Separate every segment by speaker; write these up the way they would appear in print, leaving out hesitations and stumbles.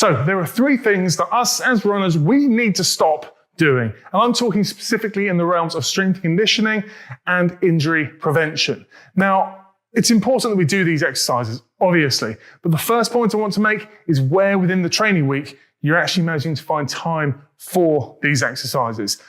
Speaker 1: So there are three things that us as runners, we need to stop doing. And I'm talking specifically in the realms of strength conditioning and injury prevention. Now, it's important that we do these exercises, obviously, but the first point I want to make is where within the training week you're actually managing to find time for these exercises.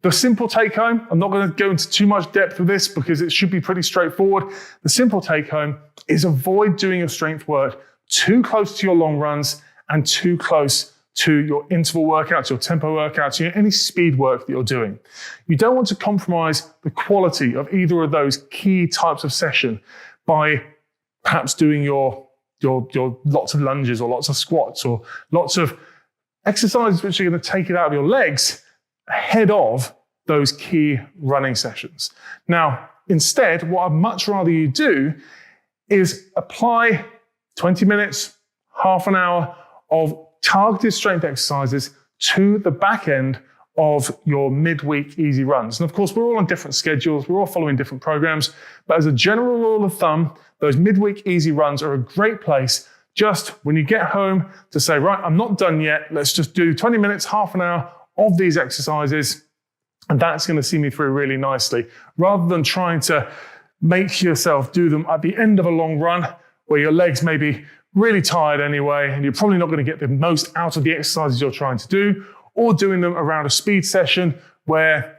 Speaker 1: The simple take home, I'm not going to go into too much depth with this because it should be pretty straightforward. The simple take home is avoid doing your strength work too close to your long runs and too close to your interval workouts, your tempo workouts, any speed work that you're doing. You don't want to compromise the quality of either of those key types of session by perhaps doing your lots of lunges or lots of squats or lots of exercises which are going to take it out of your legs ahead of those key running sessions. Now, instead, what I'd much rather you do is apply 20 minutes, half an hour of targeted strength exercises to the back end of your midweek easy runs. And of course, we're all on different schedules, we're all following different programs, but as a general rule of thumb, those midweek easy runs are a great place just when you get home to say, right, I'm not done yet, let's just do 20 minutes, half an hour of these exercises, and that's going to see me through really nicely, rather than trying to make yourself do them at the end of a long run where your legs may be really tired anyway, and you're probably not going to get the most out of the exercises you're trying to do, or doing them around a speed session where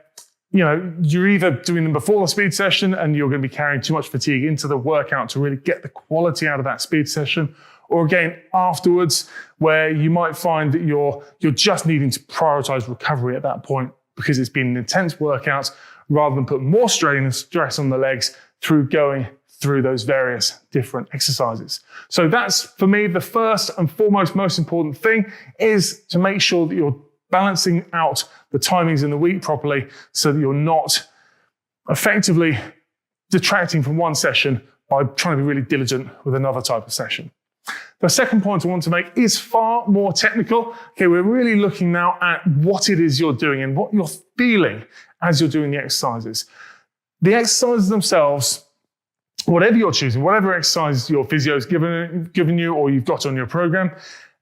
Speaker 1: you're either doing them before the speed session and you're going to be carrying too much fatigue into the workout to really get the quality out of that speed session, or again afterwards where you might find that you're just needing to prioritize recovery at that point because it's been an intense workout rather than put more strain and stress on the legs through going through those various different exercises. So that's, for me, the first and foremost most important thing is to make sure that you're balancing out the timings in the week properly so that you're not effectively detracting from one session by trying to be really diligent with another type of session. The second point I want to make is far more technical. Okay, we're really looking now at what it is you're doing and what you're feeling as you're doing the exercises. The exercises themselves, whatever you're choosing, whatever exercise your physio's given you or you've got on your program,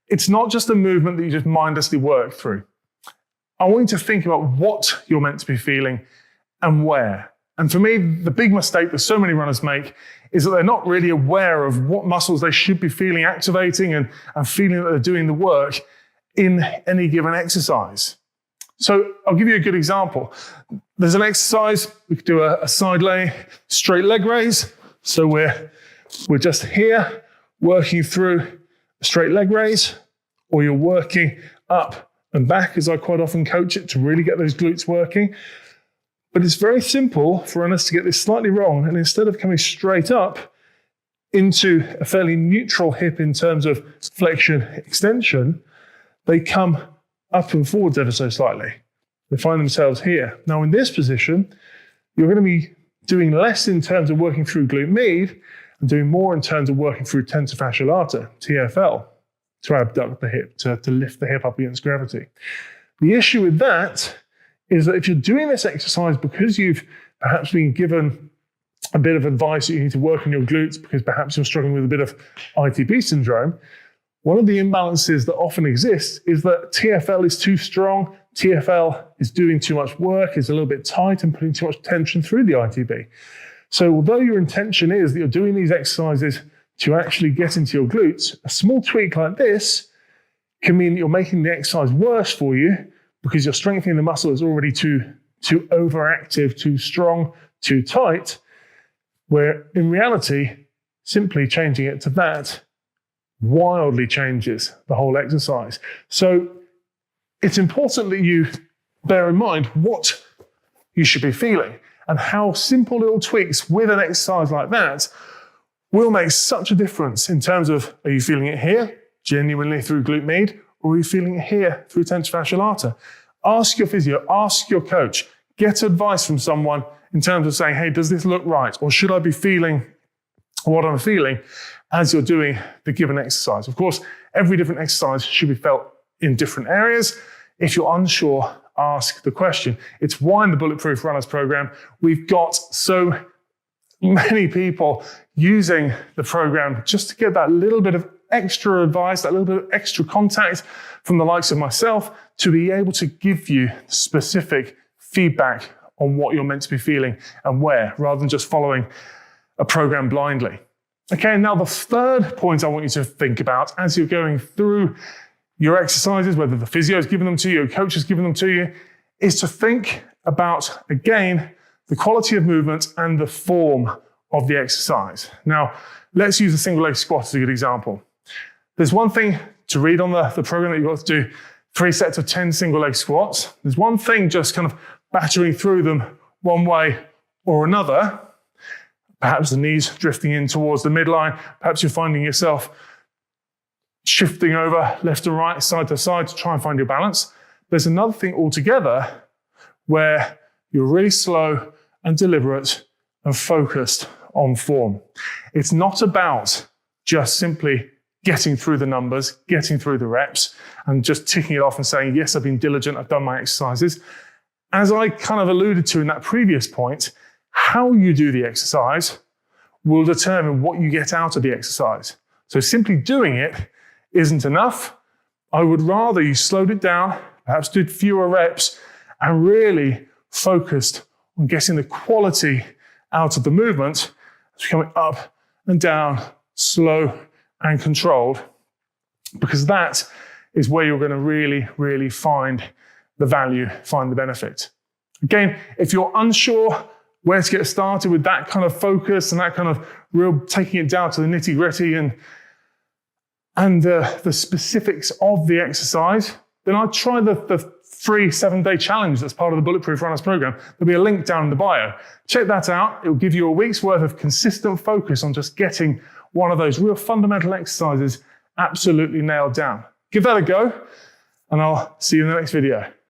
Speaker 1: it's not just a movement that you just mindlessly work through. I want you to think about what you're meant to be feeling and where. And for me, the big mistake that so many runners make is that they're not really aware of what muscles they should be feeling activating and feeling that they're doing the work in any given exercise. So I'll give you a good example. There's an exercise, we could do a side lay, straight leg raise. So we're just here working through a straight leg raise, or you're working up and back, as I quite often coach it, to really get those glutes working. But it's very simple for runners to get this slightly wrong, and instead of coming straight up into a fairly neutral hip in terms of flexion extension, they come up and forwards ever so slightly. They find themselves here. Now in this position, you're going to be doing less in terms of working through glute med and doing more in terms of working through tensor fasciae lata, TFL, to abduct the hip, to lift the hip up against gravity. The issue with that is that if you're doing this exercise because you've perhaps been given a bit of advice that you need to work on your glutes because perhaps you're struggling with a bit of ITB syndrome, one of the imbalances that often exists is that TFL is too strong, TFL is doing too much work, is a little bit tight and putting too much tension through the ITB. So although your intention is that you're doing these exercises to actually get into your glutes, a small tweak like this can mean that you're making the exercise worse for you because you're strengthening the muscle that's already too overactive, too strong, too tight, where in reality, simply changing it to that wildly changes the whole exercise. So it's important that you bear in mind what you should be feeling and how simple little tweaks with an exercise like that will make such a difference in terms of, are you feeling it here, genuinely through glute med, or are you feeling it here through tensor fasciae lata? Ask your physio, ask your coach, get advice from someone in terms of saying, hey, does this look right? Or should I be feeling what I'm feeling as you're doing the given exercise? Of course, every different exercise should be felt in different areas. If you're unsure, ask the question. It's why in the Bulletproof Runners program, we've got so many people using the program just to get that little bit of extra advice, that little bit of extra contact from the likes of myself to be able to give you specific feedback on what you're meant to be feeling and where, rather than just following a program blindly. Okay, now the third point I want you to think about as you're going through your exercises, whether the physio is giving them to you, or coach is giving them to you, is to think about, again, the quality of movement and the form of the exercise. Now, let's use a single leg squat as a good example. There's one thing to read on the program that you've got to do 3 sets of 10 single leg squats. There's one thing just kind of battering through them one way or another. Perhaps the knees drifting in towards the midline. Perhaps you're finding yourself shifting over left to right, side to side to try and find your balance. There's another thing altogether where you're really slow and deliberate and focused on form. It's not about just simply getting through the numbers, getting through the reps, and just ticking it off and saying, yes, I've been diligent, I've done my exercises. As I kind of alluded to in that previous point, how you do the exercise will determine what you get out of the exercise. So simply doing it isn't enough. I would rather you slowed it down, perhaps did fewer reps, and really focused on getting the quality out of the movement. It's coming up and down, slow and controlled, because that is where you're going to really, really find the value, find the benefit. Again, if you're unsure where to get started with that kind of focus and that kind of real taking it down to the nitty-gritty and the specifics of the exercise, then I'd try the free 7-day challenge that's part of the Bulletproof Runners program. There'll be a link down in the bio. Check that out. It will give you a week's worth of consistent focus on just getting one of those real fundamental exercises absolutely nailed down. Give that a go, and I'll see you in the next video.